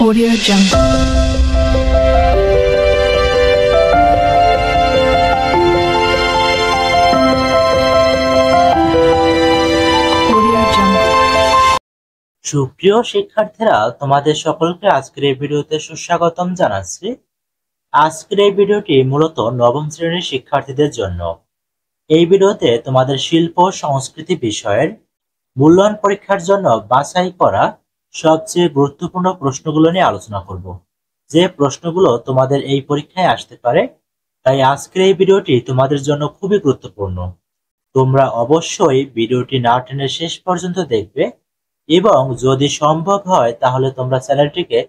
Audio Jungle. সুপ্রিয় শিক্ষার্থীরা, তোমাদের সকলকে আজকের এই ভিডিওতে সুস্বাগতম জানাচ্ছি। আজকের এই ভিডিওটি মূলত নবম শ্রেণীর শিক্ষার্থীদের জন্য। এই ভিডিওতে তোমাদের শিল্প সংস্কৃতি বিষয়ের মূল্যায়ন পরীক্ষার জন্য বাছাই করা সবচেয়ে গুরুত্বপূর্ণ প্রশ্নগুলো নিয়ে আলোচনা করব, যে প্রশ্নগুলো তোমাদের এই পরীক্ষায় আসতে পারে। তাই আজকের এই ভিডিওটি তোমাদের জন্য খুবই গুরুত্বপূর্ণ। তোমরা অবশ্যই ভিডিওটি না টেনে শেষ পর্যন্ত দেখবে এবং যদি সম্ভব হয় তাহলে তোমরা চ্যানেলটিকে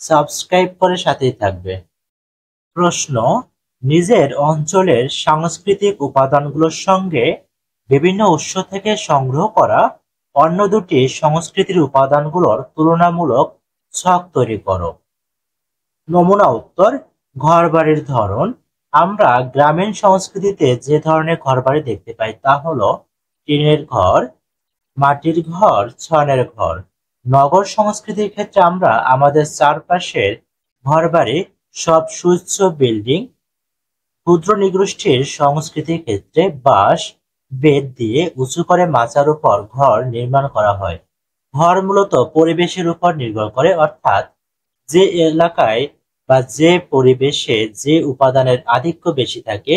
সাবস্ক্রাইব করে সাথেই থাকবে। প্রশ্ন: নিজের অঞ্চলের সাংস্কৃতিক উপাদানগুলোর সঙ্গে বিভিন্ন উৎস থেকে সংগ্রহ করা অন্য দুটি সংস্কৃতির উপাদানগুলোর তুলনামূলক ছক তৈরি করো। নমুনা উত্তর: ঘরবাড়ির ধরন। আমরা গ্রামীণ সংস্কৃতিতে যে ধরনের ঘরবাড়ি দেখতে পাই তা হলো টিনের ঘর, মাটির ঘর, ছনের ঘর। নগর সংস্কৃতির ক্ষেত্রে আমরা আমাদের চারপাশের ঘরবাড়ি সব সুউচ্চ বিল্ডিং। ক্ষুদ্র নৃগোষ্ঠীর সংস্কৃতির ক্ষেত্রে বাঁশ বেত দিয়ে উঁচু করে মাচার উপর ঘর নির্মাণ করা হয়। ঘর মূলত পরিবেশের উপর নির্ভর করে, অর্থাৎ যে এলাকায় বা যে পরিবেশে যে উপাদানের আধিক্য বেশি থাকে,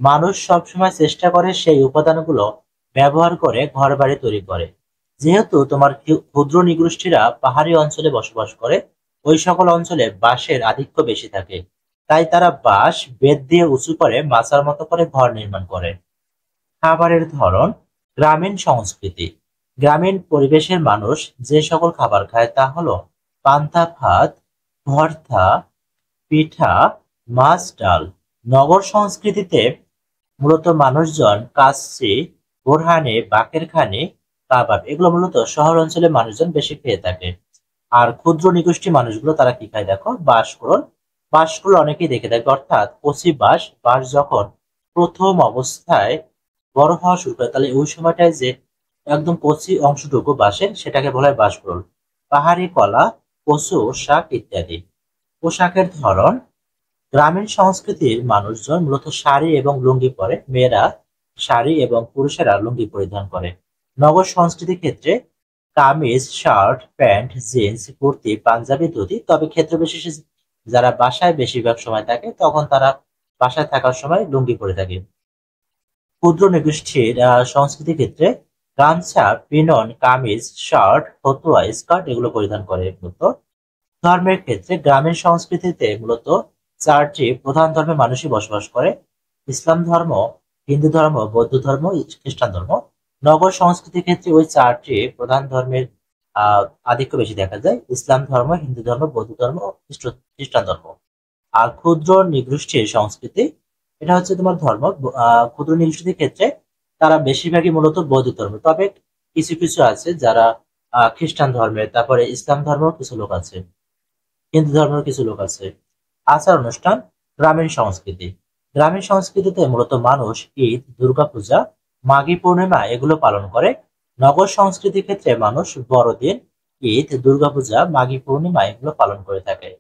মানুষ সবসময় চেষ্টা করে সেই উপাদানগুলো ব্যবহার করে ঘরবাড়ি তৈরি করে। যেহেতু তোমার ক্ষুদ্র নৃগোষ্ঠীরা পাহাড়ি অঞ্চলে বসবাস করে, ওই সকল অঞ্চলে বাঁশের আধিক্য বেশি থাকে, তাই তারা বাঁশ বেত দিয়ে উঁচু করে মাচার মতো করে ঘর নির্মাণ করে। খাবারের ধরন: গ্রামীণ সংস্কৃতি। গ্রামীণ পরিবেশের মানুষ যে সকল খাবার খায় তা হলো পান্তা ভাত, ভর্তা, পিঠা, মাছ, ডাল। নগর সংস্কৃতিতে মূলত মানুষজন কাচ্চি, বোরহানি, বাকেরখানি, কাবাব এগুলো মূলত শহর অঞ্চলে মানুষজন বেশি খেয়ে থাকে। আর ক্ষুদ্র নৃগোষ্ঠী মানুষগুলো তারা কি খায় দেখো, বাঁশকুড়োল। বাঁশকুড়োল অনেকেই দেখে থাকে, অর্থাৎ কচি বাঁশ। বাঁশ যখন প্রথম অবস্থায় বড় হওয়া শুরু করে তাহলে ওই সময়টায় যে একদম কচি অংশটুকু বাঁশের, সেটাকে বলা হয় বাঁশকুড়োল। পাহাড়ি কলা, কচু শাক ইত্যাদি। পোশাকের ধরন: গ্রামীণ সংস্কৃতির মানুষজন মূলত শাড়ি এবং লুঙ্গি পরে, মেয়েরা শাড়ি এবং পুরুষেরা লুঙ্গি পরিধান করে। নগর সংস্কৃতির ক্ষেত্রে kameez, shirt, pant, jeans, kurti, panjabi, dhoti. তবে ক্ষেত্র বিশেষে যারা বাসায় বেশিরভাগ সময় থাকে তখন তারা বাসায় থাকার সময় লুঙ্গি পরে থাকে। ক্ষুদ্র নৃগোষ্ঠীর সংস্কৃতির ক্ষেত্রে গামছা, পিনন, কামিজ, শার্ট, ফতুয়া, স্কার্ট এগুলো পরিধান করে মূলত। ধর্মের ক্ষেত্রে গ্রামীণ সংস্কৃতিতে মূলত চারটি প্রধান ধর্মের মানুষই বসবাস করে: ইসলাম ধর্ম, হিন্দু ধর্ম, বৌদ্ধ ধর্ম, খ্রিস্টান ধর্ম। নগর সংস্কৃতির ক্ষেত্রে ওই চারটি প্রধান ধর্মের আধিক্য বেশি দেখা যায়: ইসলাম ধর্ম, হিন্দু ধর্ম, বৌদ্ধ ধর্ম, খ্রিস্টান ধর্ম। আর ক্ষুদ্র নৃগোষ্ঠীর সংস্কৃতি, এটা হচ্ছে তোমার ধর্ম। ক্ষুদ্র নৃগোষ্ঠীর ক্ষেত্রে তারা বেশিরভাগই মূলত বৌদ্ধ ধর্ম, তবে কিছু কিছু আছে যারা খ্রিস্টান ধর্মের, তারপরে ইসলাম ধর্মের কিছু লোক আছে, হিন্দু ধর্মের কিছু লোক আছে। আচার অনুষ্ঠান: গ্রামীণ সংস্কৃতি। গ্রামীণ সংস্কৃতিতে মূলত মানুষ ঈদ, দুর্গাপূজা, মাঘী পূর্ণিমা এগুলো পালন করে। নগর সংস্কৃতির ক্ষেত্রে মানুষ বড়দিন, ঈদ, দুর্গাপূজা, মাঘী পূর্ণিমা এগুলো পালন করে থাকে।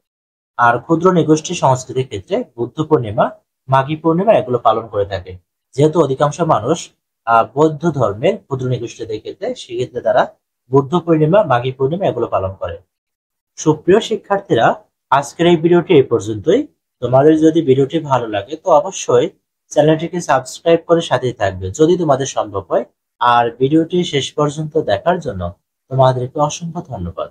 আর ক্ষুদ্র নৃগোষ্ঠী সংস্কৃতির ক্ষেত্রে বুদ্ধ পূর্ণিমা, মাঘী পূর্ণিমা এগুলো পালন করে থাকে। যেহেতু অধিকাংশ মানুষ বৌদ্ধ ধর্মের ক্ষুদ্র নৃগোষ্ঠীদের ক্ষেত্রে, সেক্ষেত্রে তারা বুদ্ধ পূর্ণিমা, মাঘী পূর্ণিমা এগুলো পালন করে। সুপ্রিয় শিক্ষার্থীরা, আজকের এই ভিডিওটি এই পর্যন্তই। তোমাদের যদি ভিডিওটি ভালো লাগে তো অবশ্যই চ্যানেলটিকে সাবস্ক্রাইব করে সাথেই থাকবে যদি তোমাদের সম্ভব হয়। আর ভিডিওটি শেষ পর্যন্ত দেখার জন্য তোমাদেরকে অসংখ্য ধন্যবাদ।